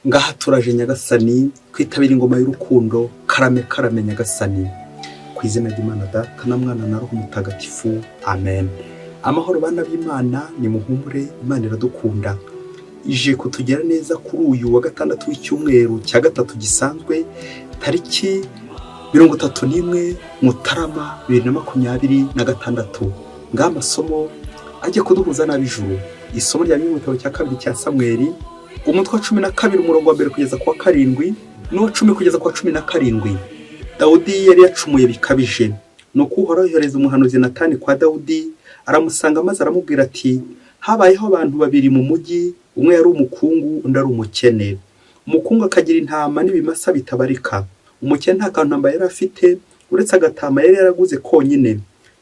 ngaha turaje Nyagasani kwitabira ingoma y'urukundo karame karame Nyagasani, ku izina ry'Imana Data na Mwana na Roho Mutagatifu, amen. Amahoro bana b'Imana, ni muhumure, Imana iradukunda, ije kutugera neza kuri uyu wa gatandatu w'icyumweru cya gatatu gisanzwe, tariki 31 Mutarama 2026. Ngaha amasomo ajya kuduhuza n'ab'ijuru. Isomo rya mu gitabo cya kabiri cya Samweli, umutwe wa 12 umurongo wa 1 kugeza ku wa 7 n'uwa 10 kugeza ku wa 17. Dawudi yari yacumuye bikabije, nuko Uhoraho yohereza umuhanuzi Natani kwa Dawudi, aramusanga maze aramubwira ati, habayeho abantu babiri mu mujyi, umwe yari umukungu undi ari umukene. Umukungu akagira intama n'ibimasa bitabarika, umukene nta kantu yari afite uretse agatama yari yaraguze konyine.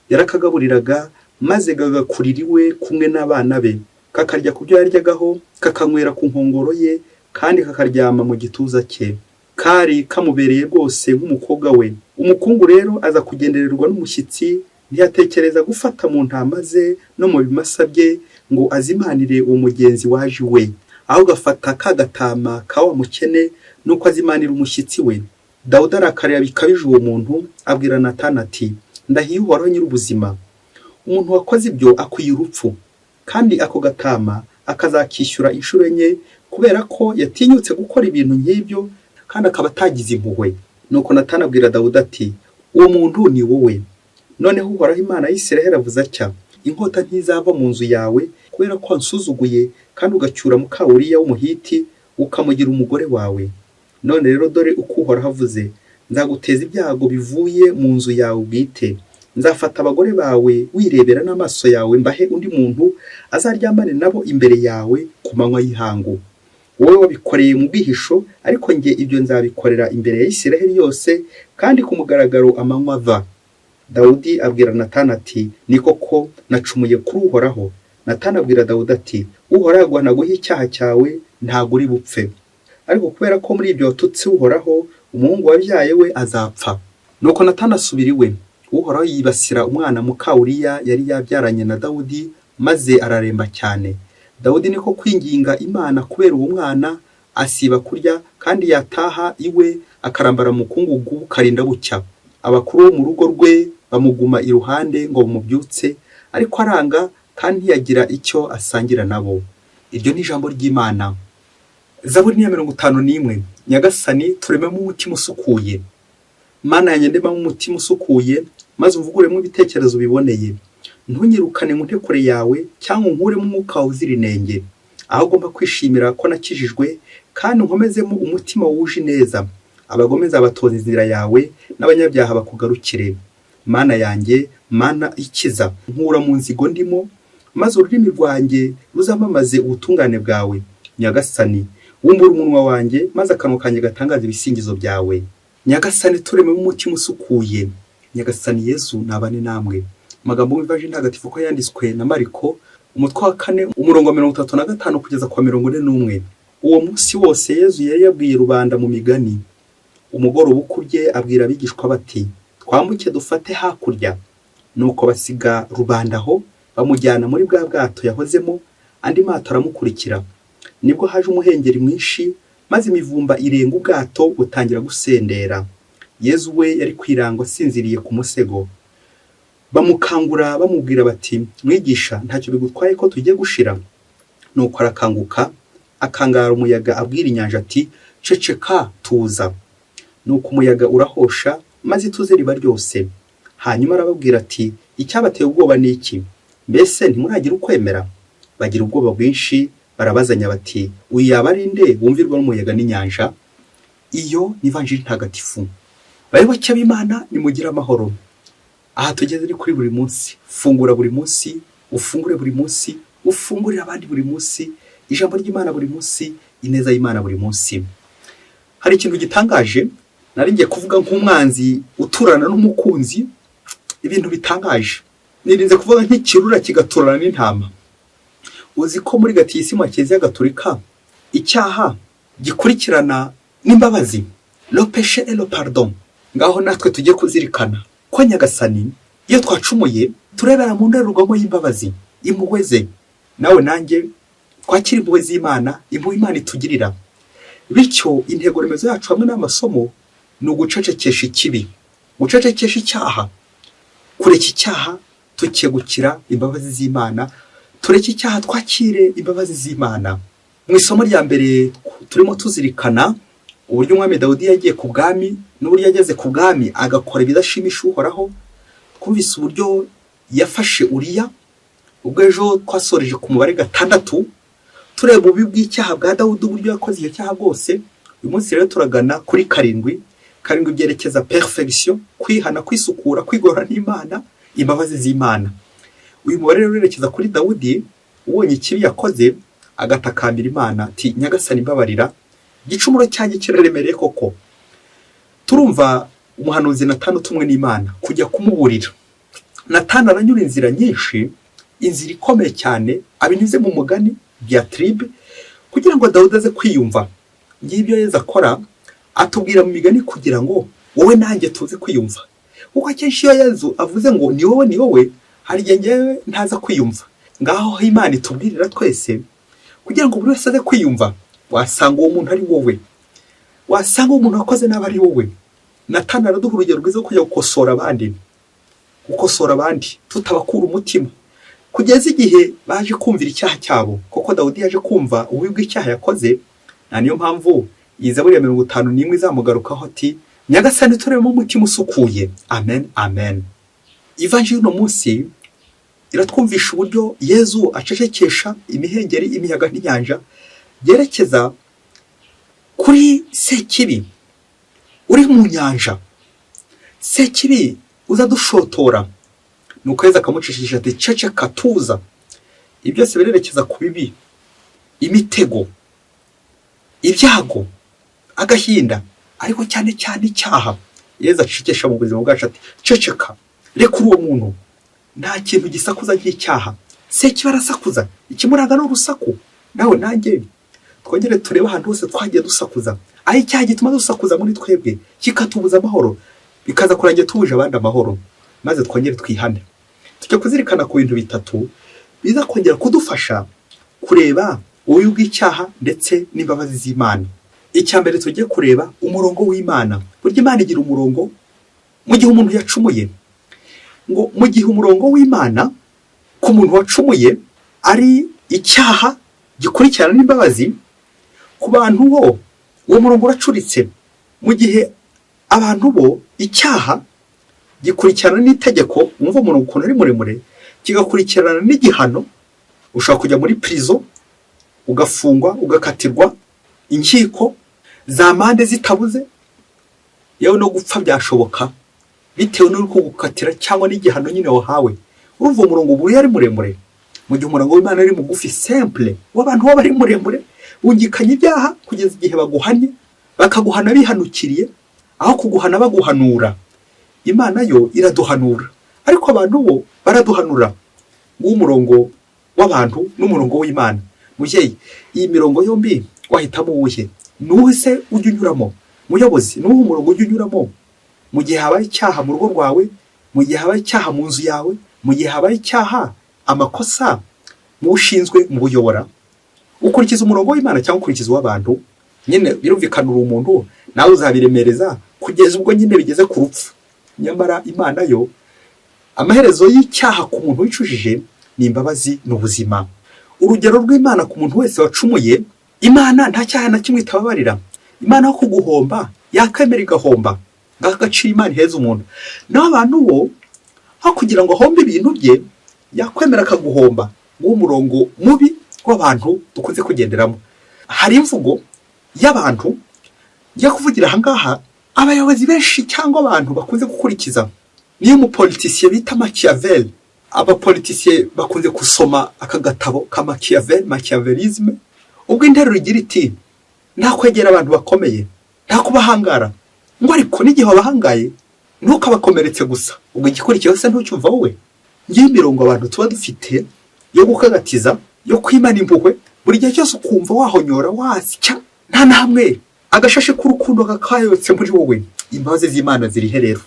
Yarakagaburiraga maze gagakurira iwe kumwe n'abana be, kakarya ku byo yaryagaho, kakanywera ku nkongoro ye, kandi kakaryama mu gituza cye. Kari kamubereye rwose nk'umukobwa we. Umukungu rero aza kugendererwa n'umushyitsi, ntiyatekereza gufata mu ntama ze no mu bimasa bye ngo azimanire uwo mugenzi waje we, aho gafata ka gatama ka wa mukene nuko azimanira umushyitsi we. Dawudi arakarira bikabije uwo muntu, abwira Natani ati, ndahiye Uhoraho nyir'ubuzima, umuntu wakoze ibyo akwiye urupfu, kandi ako gatama akazakishyura inshuro enye, kubera ko yatinyutse gukora ibintu nk'ibyo kandi akaba atagize impuhwe. Nuko Natani abwira Dawudi ati, uwo muntu ni wowe. Noneho Uhoraho Imana y'Isiraheli avuze atya, inkota ntizava mu nzu yawe, kubera ko wansuzuguye kandi ugacyura muka Uriya w'Umuhiti ukamugira umugore wawe. None rero dore uko Uhoraho avuze, nzaguteza ibyago bivuye mu nzu yawe bwite. Nzafata abagore bawe wirebera n'amaso yawe, mbahe undi muntu azaryamane nabo imbere yawe ku manywa y'ihangu. Wowe wabikoreye mu bwihisho, ariko nge ibyo nzabikorera imbere ya Isiraheli yose, kandi ku mugaragaro amanywa ava. Dawudi abwira Natani ati, ni koko nacumuye kuri Uhoraho. Natani abwira Dawudi ati, Uhoraho aguhanaguyeho icyaha cyawe, ntabwo uri bupfe. Ariko kubera ko muri ibyo watutse Uhoraho, umuhungu wabyaye we azapfa. Nuko Natani asubira iwe. Uhoraho yibasira umwana muka Uriya yari yabyaranye na Dawudi, maze araremba cyane. Dawudi niko kwinginga Imana kubera uwo mwana, asiba kurya, kandi yataha iwe akarambara mu mukungugu karinda bucya. Abakuru bo mu rugo rwe bamuguma iruhande ngo bamubyutse, ariko aranga kandi ntiyagira icyo asangira nabo. Iryo ni ijambo ry'Imana. Zaburi ya 51. Nyagasani turememo umutima usukuye. Mana yanjye ndemamo umutima usukuye, maze umvuguremo ibitekerezo biboneye. Ntunyirukane mu ntekure yawe, cyangwa unkuremo umwuka uzira inenge. Aho ugomba kwishimira ko nakijijwe, kandi unkomezemo umutima wuje neza. Abagomeza abatoza inzira yawe, n'abanyabyaha bakugarukire. Mana yanjye, Mana ikiza, nkura mu nzigo ndimo, maze ururimi rwanjye ruzamamaze ubutungane bwawe. Nyagasani, wumbura umunwa wanjye, maze akanwa kanjye gatangaza ibisingizo byawe. Nyagasani turememo umutima usukuye. Nyagasani Yesu nabane namwe. Amagambo y'Ivanjili ntagatifu ko yanditswe na Mariko, umutwe wa 4 umurongo wa 35 kugeza kwa 41. Uwo munsi wose Yesu yari yabwiye rubanda mu migani. Umugoroba ukubye abwira abigishwa bati, twambuke dufate hakurya. Nuko basiga rubanda aho, bamujyana muri bwa bwato yahozemo, andi mato aramukurikira. Nibwo haje umuhengeri mwinshi, maze imivumba irenga ubwato butangira gusendera. Yesu we yari kwirangwa asinziriye ku musego. Bamukangura bamubwira bati, mwigisha, ntacyo bigutwaye ko tugiye gushira? Nuko arakanguka, akangara umuyaga, abwira inyanja ati, ceceka tuza. Nuko umuyaga urahosha, maze ituze riba ryose. Hanyuma arababwira ati, icyabateye ubwoba ni iki? Mbese ntimuragira ukwemera? Bagira ubwoba bwinshi, barabazanya bati, uyu yaba ari nde bumvirwa n'umuyaga n'inyanja? Iyo ni Ivanjili ntagatifu. Bayoboke b'Imana, nimugira amahoro. Aha tugeze ni kuri buri munsi. Fungura buri munsi, ufungure buri munsi, ufungurira abandi buri munsi, ijambo ry'Imana buri munsi, ineza y'Imana buri munsi. Hari ikintu gitangaje, nari ngiye kuvuga nk'umwanzi uturana n'umukunzi, ibintu bitangaje. Nirinze kuvuga nk'ikirura kigaturana n'intama. Uzi ko muri Gatisimu ya Kiliziya Gatolika icyaha gikurikirana n'imbabazi, le péché et le pardon. Ngaho natwe tujye kuzirikana ko Nyagasani iyo twacumuye turebera mu ndorerwamo y'imbabazi, impuhwe ze. Nawe nanjye twakira impuhwe z'Imana, impuhwe Imana itugirira. bityo intego remezo yacu hamwe n'amasomo ni ugucecekesha ikibi, gucecekesha icyaha, kureka icyaha tukegukira imbabazi z'Imana, tureke icyaha twakire imbabazi z'Imana. Mu isomo rya mbere turimo tuzirikana uburyo umwami Dawudi yagiye ku bwami n'uburyo yageze ku bwami agakora ibidashimisha Uhoraho. Twumvise uburyo yafashe Uriya. Ubwo ejo twasoreje ku mubare 6 tureba ububi bw'icyaha bwa Dawudi, uburyo yakoze icyo cyaha bwose. Uyu munsi rero turagana kuri 7 byerekeza perfection, kwihana, kwisukura, kwigorora n'Imana, imbabazi z'Imana. Uyu mubare rero urerekeza kuri Dawudi ubonye ikibi yakoze agatakambira Imana ati Nyagasani mbabarira, igicumuro cyanjye kiraremereye koko. Turumva umuhanuzi Natani utumwe n'Imana kujya kumuburira. Natani aranyura inzira nyinshi, inzira ikomeye cyane, abinyuze mu mugani Diatribe kugira ngo Dawudi aze kwiyumva. Ngibyo Yesu akora, atubwira mu migani kugira ngo wowe nanjye tuze kwiyumva. Kuko akenshi iyo Yesu avuze ngo ni wowe, hari igihe ngewe ntaza kwiyumva. Ngaho Imana itubwirira twese kugira ngo buri wese aze kwiyumva. Wasanga uwo muntu ari wowe, wasanga umuntu wakoze nabi ari wowe. Natani araduha urugero rwiza kujya gukosora abandi tutabakura umutima, kugeza igihe baje kumvira icyaha cyabo. Kuko Dawudi yaje kumva ububi bw'icyaha yakoze, na niyo mpamvu Zaburi ya 51 izamugarukaho ati Nyagasani turemo umutima usukuye. Amen, amen. Ivanjiri uno munsi iratwumvisha uburyo Yesu acecekesha imihengeri, imiyaga n'inyanja, byerekeza kuri Sekibi uri mu nyanja. Sekibi uzadushotora, nuko Yesu akamucishisha ati ceceka, tuza. Ibyo byose birerekeza ku bibi, imitego, ibyago, agahinda, ariko cyane cyane icyaha. Yesu acecekesha mu buzima bwacu ati ceceka, reka uwo muntu, nta kintu gisakuza nk'icyaha. Sekibi arasakuza, ikimuranga no rusaku. Nawe nanjye twongere tureba ahantu hose twagiye dusakuza, aho icyaha gituma dusakuza muri twebwe kikatubuza amahoro, bikaza kurangira tubuje abandi amahoro, maze twongere twihane. Tujya kuzirikana ku bintu 3 biza kongera kudufasha kureba ububi bw'icyaha ndetse n'imbabazi z'Imana. Icya mbere tugiye kureba umurongo w'Imana. Burya Imana igira umurongo mu gihe umuntu yacumuye. Ngo mu gihe umurongo w'Imana ku muntu wacumuye ari icyaha gikurikirana n'imbabazi, ku bantu bo uwo murongo uracuritse. Mu gihe abantu bo icyaha gikurikirana n'itegeko, umva umurongo ukuntu ari muremure, kigakurikirana n'igihano. Ushaka kujya muri prison, ugafungwa, ugakatirwa inkiko za mande zitabuze, yewe no gupfa byashoboka bitewe n'uko gukatira cyangwa n'igihano nyine wahawe. Urumva umurongo buri ari muremure. Mu gihe umurongo w'Imana ari mugufi, simple, w'abantu baba ari muremure, ungikanya ibyaha kugeza igihe baguhanye, bakaguhana bihanukiriye aho kuguhana baguhanura. Imana yo iraduhanura, ariko abantu bo baraduhanura. Umurongo w'abantu n'umurongo w'Imana, mujyeyi iyi mirongo yombi wahitamo uwuhe? Nuhe se ujye unyuramo? Muyobozi, nuhe umurongo ujye unyuramo mu gihe habaye icyaha mu rugo rwawe, mu gihe habaye icyaha mu nzu yawe, mu gihe habaye icyaha, amakosa mu ushinzwe mu buyobora? Ukurikiza umurongo w'Imana cyangwa ukurikiza uw'abantu? Nyine birumvikana uri umuntu, nawe uzabiremereza kugeza ubwo nyine bigeze ku rupfu. Nyamara Imana yo amaherezo y'icyaha ku muntu wicujije ni imbabazi n'ubuzima. Urugero rw'Imana ku muntu wese wacumuye, Imana nta cyaha na kimwe itababarira. Imana aho kuguhomba yakemera igahomba, ngagacira Imana iheza umuntu. Naho abantu bo aho kugira ngo ahombe ibintu bye yakwemera akaguhomba. Uwo murongo mubi w'abantu dukunze kugenderamo. Hari imvugo y'abantu ngiye kuvugira aha ngaha abayobozi benshi cyangwa abantu bakunze gukurikiza. Niyo umupolitisiye bita Machiavelli. Abapolitisiye bakunze gusoma aka gatabo ka Machiavelli, Machiavellisme. Ubwo interuro igira iti nta kwegera abantu bakomeye, nta kubahangara. Ngo ariko n'igihe wabahangaye ntukabakomeretse gusa. Ubwo igikurikiyeho se ntucyumva wowe? Ngiye imirongo abantu tuba dufite yo gukagatiza, yo kwimana impuhwe, buri gihe cyose ukumva wahonyora, wasya, nta namwe agashashi k'urukundo kakayotse muri wowe. Imbabazi z'Imana zirihe rero?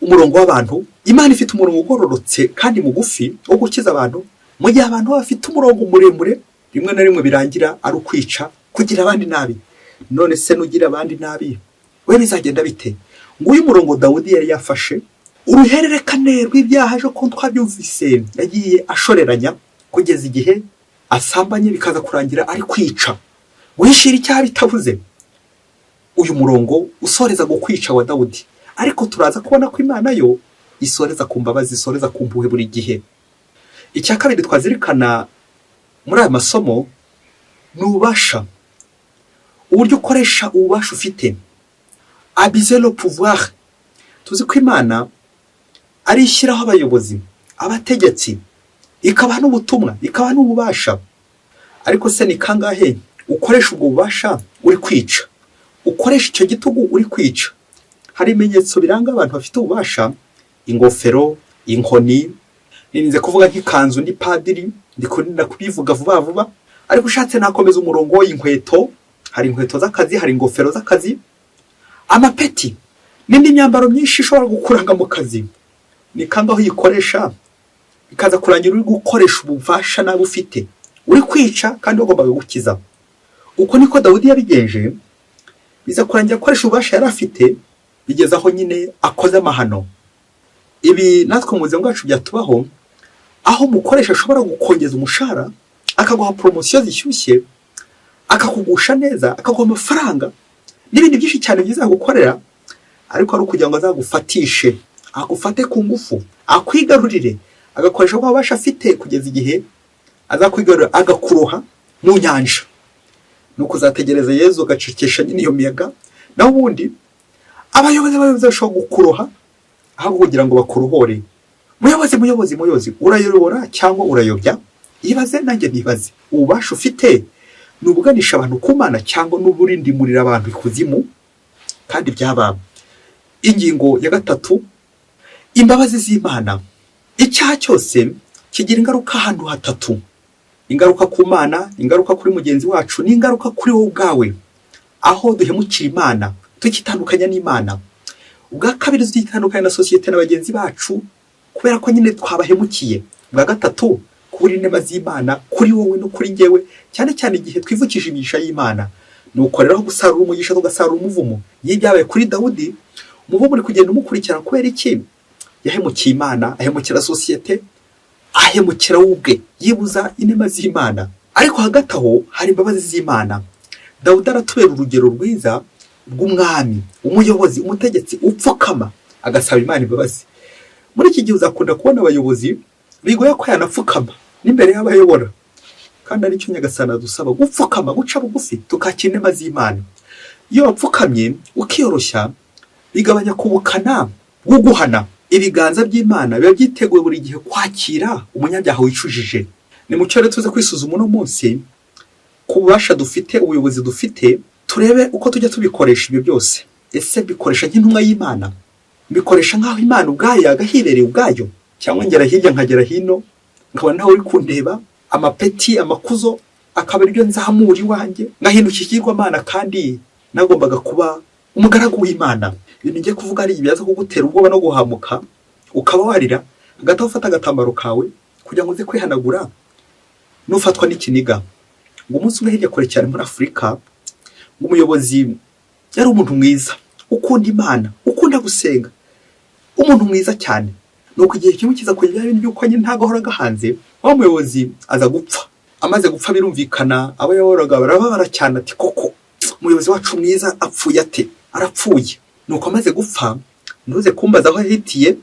Umurongo w'abantu, Imana ifite umurongo ugororotse kandi mugufi wo gukiza abantu, mu gihe abantu bafite umurongo muremure rimwe na rimwe birangira ari ukwica, kugira abandi nabi. none se nugira abandi nabi we bizagenda bite? Nguyu murongo Dawudi yari yafashe uruhererekane rw'ibyaha ejo ko twabyumvise yagiye ashoreranya kugeza igihe asambanye bikaza kurangira ari kwica. Wishira icyaha bitavuze. Uyu murongo usoreza gukwica wa Dawudi, ariko turaza kubona ko Imana yo isoreza ku mbabazi, isoreza ku mpuhwe buri gihe. Icya kabiri twazirikana muri aya masomo n'ububasha, uburyo ukoresha ububasha ufite, abuser le pouvoir. Tuzi ko Imana ari ishyiraho abayobozi, abategetsi, ikabaha n'ubutumwa, ikabaha n'ububasha. Ariko se ni kangahe ukoresha ubwo bubasha uri kwica, ukoresha icyo gitugu uri kwica? Hari ibimenyetso biranga abantu bafite ububasha: ingofero, inkoni, nirinze kuvuga nk'ikanzu ndi padiri, ndikunda kubivuga vuba vuba, ariko ushatse nakomeza umurongo w'inkweto. Hari inkweto z'akazi, hari ingofero z'akazi, amapeti n'indi myambaro myinshi ishobora gukuranga mu kazi. Ni kangaho uyikoresha bikaza kurangira uri gukoresha ububasha nawe ufite, uri kwica kandi wagombaga gukiza. Uko niko Dawudi yabigenje, biza kurangira akoresha ububasha yari afite, bigeza aho nyine akoze amahano. Ibi natwe mu buzima bwacu byatubaho, aho umukoresha ashobora gukongeza umushahara, akaguha promosiyo zishyushye, akakugusha neza, akaguha amafaranga n'ibindi byinshi cyane byiza gukorera, ariko ari ukugira ngo azagufatishe, agufate ku ngufu, akwigarurire, agakoresha ububasha afite kugeza igihe azakwigarurira agakuroha mu nyanja. Nuko uzategereza Yezu agacecekesha nyine iyo miyaga, naho ubundi abayobozi bashobora gukuroha aho kugira ngo bakuruhore. Muyobozi, urayobora cyangwa urayobya? Ibaze nanjye nibaze, ububasha ufite nubuganisha abantu ku Mana cyangwa n'uburindimurira abantu ikuzimu? Kandi byababa. Ingingo ya gatatu, imbabazi z'Imana. Icyaha cyose kigira ingaruka ahantu hatatu: ingaruka ku Mana, ingaruka kuri mugenzi wacu, n'ingaruka kuri wowe ubwawe. Aho duhemukira Imana, tukitandukanya n'Imana. Ubwa kabiri, tutitandukanya na sosiyete na bagenzi bacu kubera ko nyine twabahemukiye. Ubwa gatatu, kubura inema z'Imana kuri wowe no kuri njyewe, cyane cyane igihe twivukije imigisha y'Imana. Nuko rero gusarura umugisha tugasarura umuvumo. Yibyabaye kuri Dawudi, umuvumo uri kugenda umukurikirana kubera iki? Yahemukiye Imana, ahemukira sosiyete, ahemukira ubwe, yibuza inema z'Imana. Ariko hagati aho hari imbabazi z'Imana. Dawudi aratubera urugero rwiza rw'umwami, umuyobozi, umutegetsi upfukama agasaba Imana imbabazi. Muri iki gihe uzakunda kubona abayobozi bigoye ko yanapfukama n'imbere y'abayobora, kandi aricyo Nyagasani adusaba, gupfukama, guca bugufi, tukakira inema z'Imana. Iyo wapfukamye ukiyoroshya, bigabanya kubukana bw'uguhana. Ibiganza by'Imana biba byiteguye buri gihe kwakira umunyabyaha wicujije. Ni mucyo rero tuze kwisuzuma uno munsi ku bubasha dufite, ubuyobozi dufite, turebe uko tujya tubikoresha ibyo byose. Ese bikoresha nk'intumwa y'Imana? Mbikoresha nk'aho Imana ubwayo yagahibereye ubwayo? Cyangwa ngera hirya nkagera hino, nkabona nawe uri kundeba, amapeti, amakuzo akaba aribyo nzamura iwanjye, ngahinduka ikigirwamana kandi nagombaga kuba umugaragu w'Imana. Ibintu ngiye kuvuga ari ibyaza kugutera ubwoba no guhamuka, ukaba warira, hagati aho ufata agatambaro kawe kugira ngo uze kwihanagura, nufatwa n'ikiniga. Ngo umunsi umwe hirya kure cyane muri Afurika, umuyobozi yari umuntu mwiza, ukunda Imana, ukunda gusenga, umuntu mwiza cyane. Nuko igihe kimwe kiza kugera ibintu by'uko nyine ntagahora gahanze, wa muyobozi aza gupfa. Amaze gupfa birumvikana, abayoboraga barababara cyane, ati koko umuyobozi wacu mwiza apfuye ate? Arapfuye. Nuko amaze gupfa, ntuze kumbaza aho yahitiye,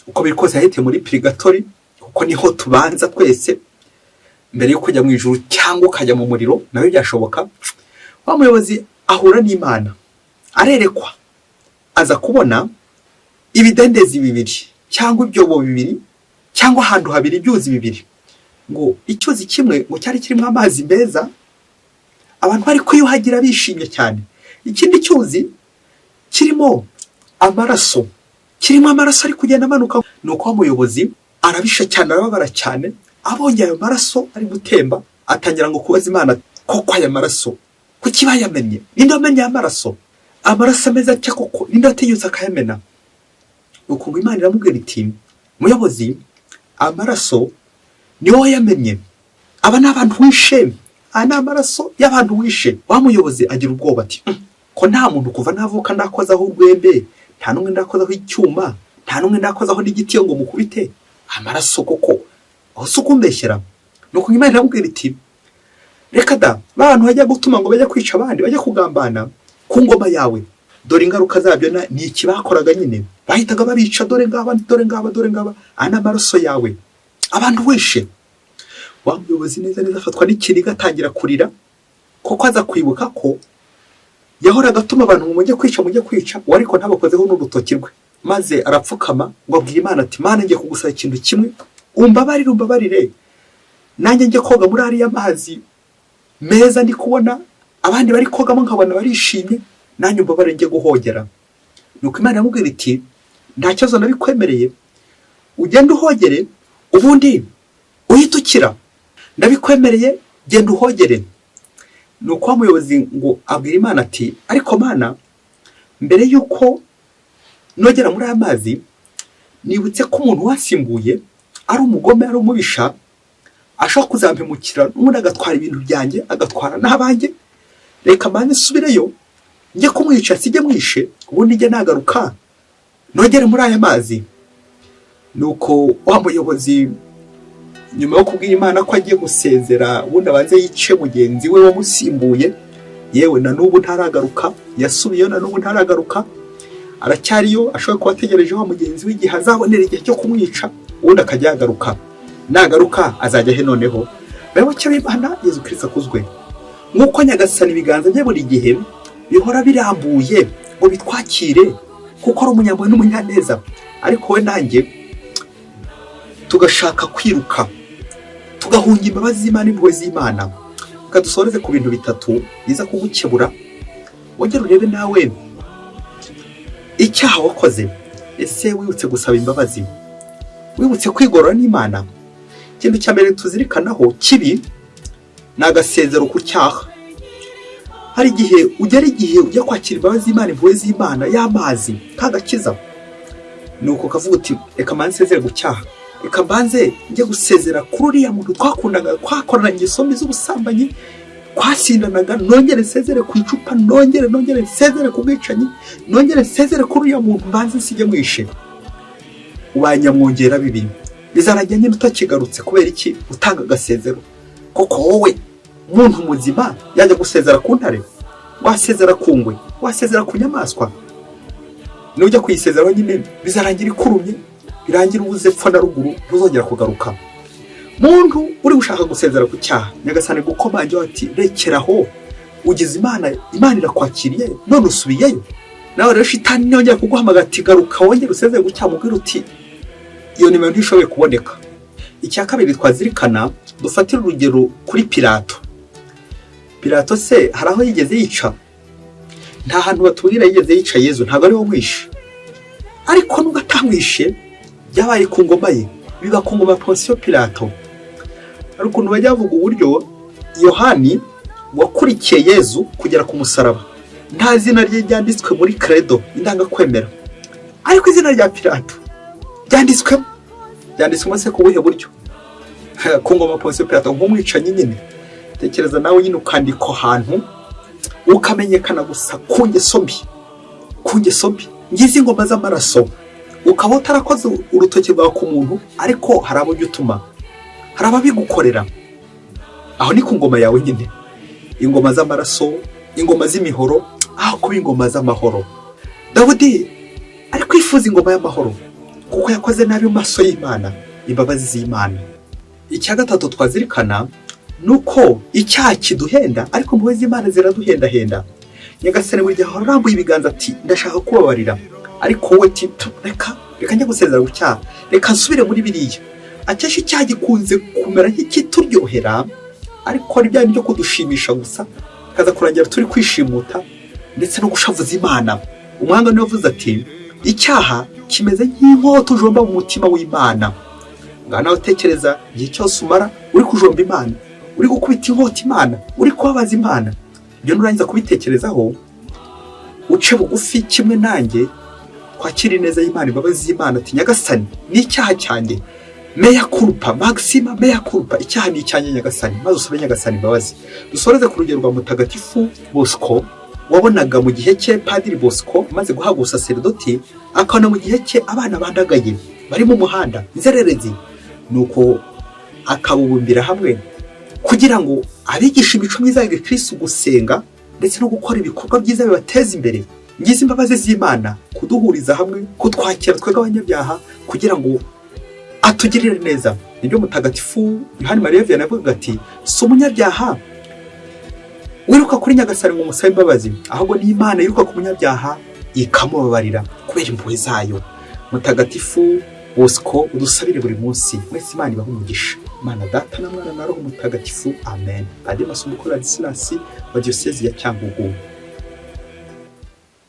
uko biri kose yahitiye muri purgatori, kuko niho tubanza twese mbere yo kujya mu ijuru cyangwa ukajya mu muriro, nawe byashoboka. Wa muyobozi ahura n'Imana, arerekwa, aza kubona ibidendezi bibiri cyangwa ibyobo bibiri cyangwa ahantu habiri ibyuzi bibiri. Ngo icyuzi kimwe ngo cyari kirimo amazi meza, abantu bari kwiyuhagira bishimye cyane. Ikindi cyuzi kirimo amaraso, ari kugenda amanuka. Nuko umuyobozi arabisha cyane, arababara cyane, abonye ayo maraso ari gutemba, atangira ngo kubaza Imana, koko aya maraso kuki bayamenye? Ninde wamenye amaraso? Amaraso ameze atya koko, ninde wategetse akayamena? Nuko ngo Imana iramubwira iti, muyobozi, amaraso ni wowe yamenye. Aba ni abantu wishe, ni amaraso y'abantu wishe. Wa muyobozi agira ubwoba ati ko nta muntu kuva navuka ndakozaho urwembe, nta n'umwe ndakozaho icyuma, nta n'umwe ndakozaho n'igiti ngo mukubite, amaraso koko aho se ukumbeshyera. Nuko Imana iramubwira iti reka da, abantu bajya gutuma ngo bajya kwica abandi, bajya kugambana ku ngoma yawe, dore ingaruka zabyo ni iki bakoraga nyine, bahitaga babica, dore ngaba ni amaraso yawe abantu wishe. Wa muyobozi neza afatwa n'ikiniga atangira kurira, kuko aza kwibuka ko yahoraga atuma abantu mu mujye kwica we, ariko ntabakozeho n'urutoki rwe. Maze arapfukama ngo abwire Imana ati Mana, ngiye kugusaba ikintu kimwe, umbabarire nanjye njye koga muri ariya mazi meza ndi kubona abandi bari kogamo nkabona barishimye, nanjye umbabarire njye guhogera. Nuko Imana iramubwira iti nta kibazo, nabikwemereye, ugende uhogere ubundi uhita ukira, ndabikwemereye, genda uhogere. Nuko umuyobozi ngo abwira Imana ati ariko Mana, mbere yuko nogera muri aya mazi nibutse ko umuntu wasimbuye ari umugome, ari umubisha, ashobora kuzampemukira n'ubundi agatwara ibintu byanjye, agatwara n'abanjye. Reka mbanze subireyo njye kumwica, sijye mwishe, ubundi njye nagaruka nogere muri aya mazi. Nuko wa muyobozi nyuma yo kubwira Imana ko agiye gusezera ubundi abanze yice mugenzi we wamusimbuye, yewe na n'ubu ntaragaruka, yasubiyeyo na n'ubu ntaragaruka, aracyariyo, ashobora kuba ategereje wa mugenzi we igihe azabonera igihe cyo kumwica, ubundi akajya yagaruka. Nagaruka azajya he noneho? Bayoboke b'Imana, Yezu Kristo akuzwe. Nk'uko Nyagasani ibiganza bye buri gihe bihora birambuye ngo bitwakire, kuko ari umunyampuhwe n'umunyaneza, ariko we nanjye tugashaka kwiruka tugahunga imbabazi z'Imana, impuhwe z'Imana. Reka dusoreze ku bintu bitatu biza kugukebura, wongere urebe nawe icyaha wakoze. Ese wibutse gusaba imbabazi, wibutse kwigorora n'Imana? Ikintu cya mbere tuzirikanaho kibi ni agasezero ku cyaha. Hari igihe ujya kwakira imbabazi z'Imana, impuhwe z'Imana, y'amazi kagakiza, nuko kavuga uti reka mbanze nsezere ku cyaha, reka mbanze njye gusezera kuri uriya muntu twakundaga, twakorana ingeso mbi z'ubusambanyi, twasindanaga, nongere nsezere ku icupa, nongere nsezere ku bwicanyi, nongere nsezere kuri uriya muntu, mbanze nsijye mwishe. Ubanyamwongera bibi bizarajya nyine utakigarutse. Kubera iki? Utanga agasezero. Koko wowe muntu muzima yajya gusezera ku ntare, wasezera ku ngwe, wasezera ku nyamaswa, nujya kuyisezeraho nyine bizarangira ikurumye, birangira ubuze pfa na ruguru, ntuzongera kugaruka. Muntu uri gushaka gusezera ku cyaha, Nyagasani gukomangira ati rekeraho, ugize Imana irakwakiriye, none usubiyeyo. Nawe rero shitani niyongera kuguhamagara ati garuka wongere usezere ku cyaha, mubwira uti iyo nimero ntishoboye kuboneka. Icya kabiri twazirikana, dufatira urugero kuri Pilato. Pilato se hari aho yigeze yica? Nta hantu batubwira yigeze yica Yezu, ntabwo ari we mwishe. Ariko nubwo atamwishe, byabaye ku ngoma ye, biba ku ngoma Ponsiyo Pilato. Hari ukuntu bajya bavuga uburyo Yohani wakurikiye Yezu kugera ku musaraba, nta zina rye ryanditswe muri credo, indangakwemera, ariko izina rya Pilato byanditswemo se ku buhe buryo? Ku ngoma Ponsiyo Pilato, nk'umwicanyi nyine. Tekereza nawe nyine ukandikwa ahantu ukamenyekana gusa ku ngeso mbi, ngizi ingoma z'amaraso, ukaba utarakoze urutoki rwawe ku muntu, ariko hari abo utuma, hari ababigukorera. Aho ni ku ngoma yawe nyine, ingoma z'amaraso, ingoma z'imihoro, aho kuba ingoma z'amahoro. Dawudi ari kwifuza ingoma y'amahoro, kuko yakoze nabi mu maso y'Imana, imbabazi z'Imana. Icya gatatu twazirikana nuko icyaha kiduhenda, ariko impuhwe z'Imana ziraduhendahenda. Nyagasani buri gihe arambuye ibiganza ati ndashaka kubabarira, ariko wowe ati reka njye gusezera ku cyaha, reka nsubire muri biriya. Akenshi icyaha gikunze kumera nk'ikituryohera, ariko ari bya byo kudushimisha gusa, kaza kurangira turi kwishimuta ndetse no gushavuza Imana. Umwanga niwe wavuze ati icyaha kimeze nk'inkota ujomba mu mutima w'Imana. Ngana utekereza igihe cyose umara uri kujomba Imana, uri gukubita inkota Imana, uri kubabaza Imana. Ibyo nurangiza kubitekerezaho, uce bugufi kimwe nanjye, kwakira ineza y'Imana, imbabazi z'Imana, ati Nyagasani ni icyaha cyanjye, meya kurupa maxima meya kurupa, icyaha ni icyanjye Nyagasani, maze usabe Nyagasani imbabazi. Dusoreze ku rugero rwa Mutagatifu Bosco wabonaga mu gihe cye Padiri Bosco maze guhabwa ubusaserdoti, akabona mu gihe cye abana bandagaye bari mu muhanda inzererezi, nuko akabubumbira hamwe kugira ngo abigishe imico myiza ya Gikristo, gusenga ndetse no gukora ibikorwa byiza bibateza imbere. Ngize imbabazi z'Imana kuduhuriza hamwe, kutwakira twebwe abanyabyaha kugira ngo atugirire neza. Nibyo Mutagatifu Yohani Mariya Vianney avuga ati, si umunyabyaha wiruka kuri Nyagasani ngo umusabe imbabazi, ahubwo ni Imana yiruka ku munyabyaha ikamubabarira kubera impuhwe zayo. Mutagatifu Bosco udusabire buri munsi. Mwese Imana ibahe umugisha. Imana Data na Mwana na Roho Mutagatifu. Amen. Padiri Masumbuko Ladislas wa Diyosezi ya Cyangugu.